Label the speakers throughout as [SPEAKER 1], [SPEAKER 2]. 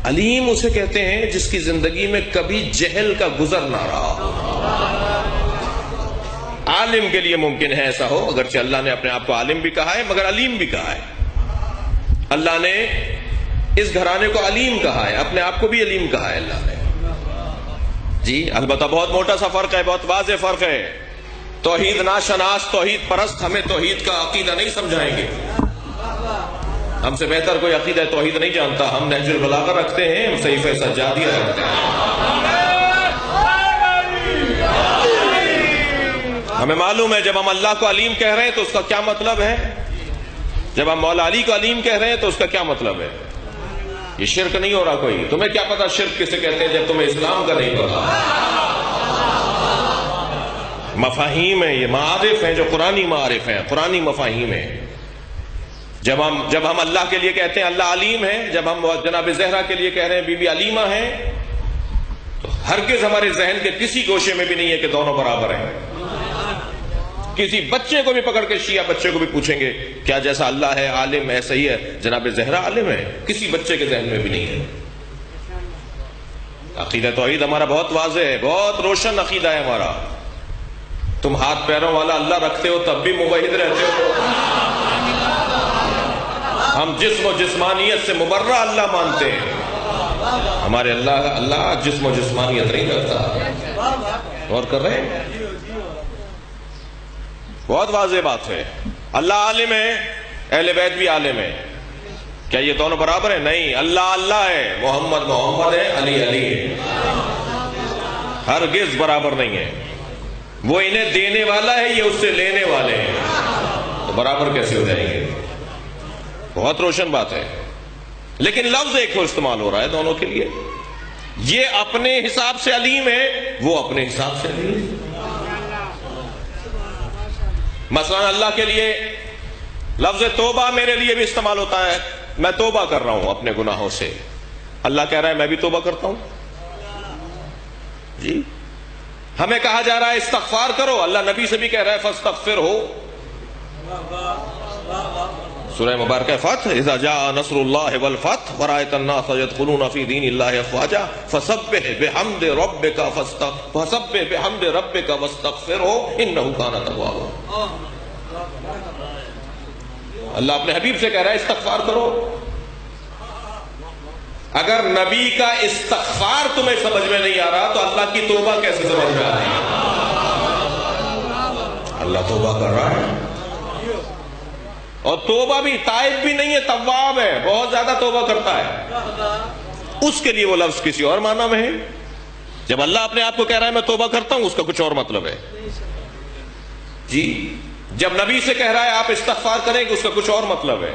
[SPEAKER 1] علیم اسے کہتے ہیں جس کی زندگی میں کبھی جہل کا گزر نہ رہا ہو۔ عالم کے لیے ممکن ہے ایسا ہو، اگرچہ اللہ نے اپنے آپ کو عالم بھی کہا ہے مگر علیم بھی کہا ہے۔ اللہ نے اس گھرانے کو علیم کہا ہے، اپنے آپ کو بھی علیم کہا ہے اللہ نے۔ جی البتہ بہت موٹا سا فرق ہے، بہت واضح فرق ہے۔ توحید ناشناس، توحید پرست ہمیں توحید کا عقیدہ نہیں سمجھائیں گے۔ ہم سے بہتر کوئی عقیدہ توحید نہیں جانتا۔ ہم نہج البلاغہ رکھتے ہیں، ہم صحیفہ سجادیہ رکھتے ہیں۔ ہمیں معلوم ہے جب ہم اللہ کو علیم کہہ رہے ہیں تو اس کا کیا مطلب ہے، جب ہم مولا علی کو علیم کہہ رہے ہیں تو اس کا کیا مطلب ہے۔ یہ شرک نہیں ہو رہا کوئی۔ تمہیں کیا پتا شرک کسے کہتے ہیں جب تمہیں اسلام کا نہیں پتا۔ مفاہیم ہیں، یہ معارف ہیں جو قرآنی معارف ہیں، قرآنی مفاہیم ہیں۔ جب ہم اللہ کے لیے کہتے ہیں اللہ علیم ہے، جب ہم جناب زہرا کے لیے کہہ رہے ہیں بی بی علیمہ ہے، تو ہرگز ہمارے ذہن کے کسی گوشے میں بھی نہیں ہے کہ دونوں برابر ہیں۔ کسی بچے کو بھی پکڑ کے شیعہ بچے کو بھی پوچھیں گے کیا جیسا اللہ ہے عالم ایسا ہی ہے جناب زہرا عالم ہے؟ کسی بچے کے ذہن میں بھی نہیں ہے۔ عقیدہ توحید ہمارا بہت واضح ہے، بہت روشن عقیدہ ہے ہمارا۔ تم ہاتھ پیروں والا اللہ رکھتے ہو تب بھی موحد رہتے ہو۔ ہم جسم و جسمانیت سے مبرہ اللہ مانتے ہیں، ہمارے اللہ جسم و جسمانیت نہیں رکھتا۔ غور کر رہے ہیں؟ بہت واضح بات ہے۔ اللہ عالم ہے، اہل بیت بھی عالم ہے۔ کیا یہ دونوں برابر ہیں؟ نہیں، اللہ اللہ ہے، محمد محمد ہے، علی علی ہے، ہرگز برابر نہیں ہے۔ وہ انہیں دینے والا ہے، یہ اس سے لینے والے ہیں، تو برابر کیسے ہو جائیں گے؟ بہت روشن بات ہے۔ لیکن لفظ ایک کو استعمال ہو رہا ہے دونوں کے لیے۔ یہ اپنے حساب سے علیم ہے، وہ اپنے حساب سے علیم ہے۔ مثلا اللہ کے لیے لفظ توبہ میرے لیے بھی استعمال ہوتا ہے، میں توبہ کر رہا ہوں اپنے گناہوں سے۔ اللہ کہہ رہا ہے میں بھی توبہ کرتا ہوں۔ جی ہمیں کہا جا رہا ہے استغفار کرو، اللہ نبی سے بھی کہہ رہا ہے فاستغفر ہو۔ سورہ مبارکہ فتح، اذا جاء نصر اللہ والفتح ورأیت الناس يدخلون فی دین اللہ افواجا فسبح بحمد ربک واستغفرہ انہ کان توابا۔ اللہ اپنے حبیب سے کہہ رہا ہے استغفار کرو۔ اگر نبی کا استغفار تمہیں سمجھ میں نہیں آ رہا تو اللہ کی توبہ کیسے سمجھ میں آ رہی ہے؟ اللہ توبہ کر رہا ہے، اور توبہ بھی تائب بھی نہیں ہے، تواب ہے، بہت زیادہ توبہ کرتا ہے۔ اس کے لیے وہ لفظ کسی اور معنی میں ہے۔ جب اللہ اپنے آپ کو کہہ رہا ہے میں توبہ کرتا ہوں، اس کا کچھ اور مطلب ہے۔ جی جب نبی سے کہہ رہا ہے آپ استغفار کریں کہ اس کا کچھ اور مطلب ہے۔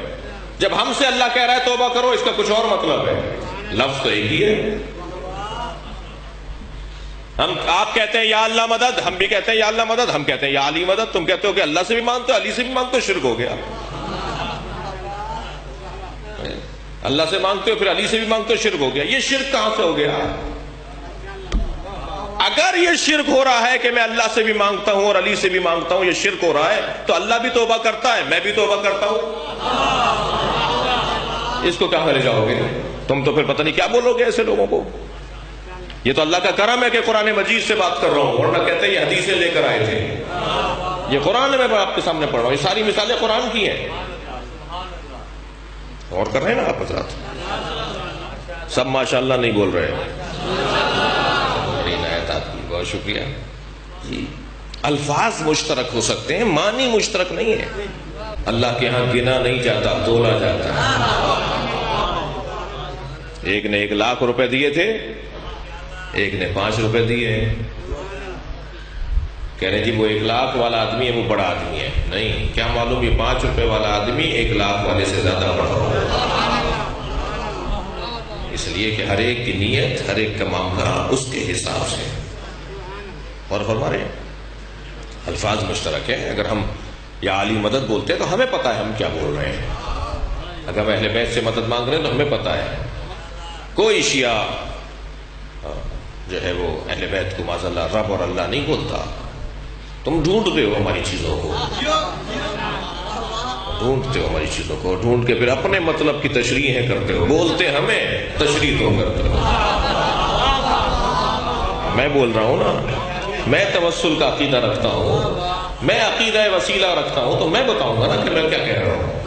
[SPEAKER 1] جب ہم سے اللہ کہہ رہا ہے توبہ کرو، اس کا کچھ اور مطلب ہے۔ لفظ تو ایک ہی ہے۔ آپ کہتے ہیں یا اللہ مدد، ہم بھی کہتے ہیں یا اللہ مدد، ہم کہتے ہیں یا علی مدد، تم کہتے ہو کہ اللہ سے بھی مانگتے ہو، علی سے بھی مانگتے ہو، شرک ہو گیا۔ اللہ سے مانگتے ہو پھر علی سے بھی مانگتے ہو، شرک ہو گیا۔ یہ شرک کہاں سے ہو گیا؟ اگر یہ شرک ہو رہا ہے کہ میں اللہ سے بھی مانگتا ہوں اور علی سے بھی مانگتا ہوں، یہ شرک ہو رہا ہے، تو اللہ بھی توبہ کرتا ہے، میں بھی توبہ کرتا ہوں۔ اس کو کیا کرے جاؤ گے تم؟ تو پھر پتہ نہیں کیا بولو گے ایسے لوگوں کو۔ یہ تو اللہ کا کرم ہے کہ قرآن مجید سے بات کر رہا ہوں، ورنہ کہتے ہیں یہ حدیثیں لے کر آئے تھے۔ یہ قرآن میں آپ کے سامنے پڑھ رہا ہوں، یہ ساری مثالیں قرآن کی ہیں۔ اور کر رہے ہیں نا آپ حضرات؟ سب ماشاءاللہ نہیں بول رہے ہیں۔ بڑی عنایت آپ کی، بہت شکریہ جی۔ الفاظ مشترک ہو سکتے ہیں، معنی مشترک نہیں ہے۔ اللہ کے ہاں گنا نہیں جاتا، تولا جاتا ہے۔ ایک نے 1,00,000 روپے دیے تھے، ایک نے 5 روپے دیے۔ کہہ رہے جی وہ 1,00,000 والا آدمی ہے وہ بڑا آدمی ہے۔ نہیں، کیا معلوم یہ 5 روپے والا آدمی 1,00,000 والے سے زیادہ بڑا ہو۔ اس لیے کہ ہر ایک کی نیت، ہر ایک کا معاملہ اس کے حساب سے۔ اور فرما رہے ہیں الفاظ مشترک ہیں۔ اگر ہم یا علی مدد بولتے ہیں تو ہمیں پتا ہے ہم کیا بول رہے ہیں۔ اگر ہم اہل بیت سے مدد مانگ رہے ہیں تو ہمیں پتا ہے۔ کوئی شیعہ جو ہے وہ اہل بیت کو معاذ اللہ رب اور اللہ نہیں بولتا۔ تم ڈھونڈتے ہو ہماری چیزوں کو، ڈھونڈتے ہو ہماری چیزوں کو، ڈھونڈ کے پھر اپنے مطلب کی تشریحیں کرتے ہو، بولتے ہمیں تشریح تو کرتے ہو۔ میں بول رہا ہوں نا، میں توسل کا عقیدہ رکھتا ہوں، میں عقیدہ وسیلہ رکھتا ہوں، تو میں بتاؤں گا نا کہ میں کیا کہہ رہا ہوں۔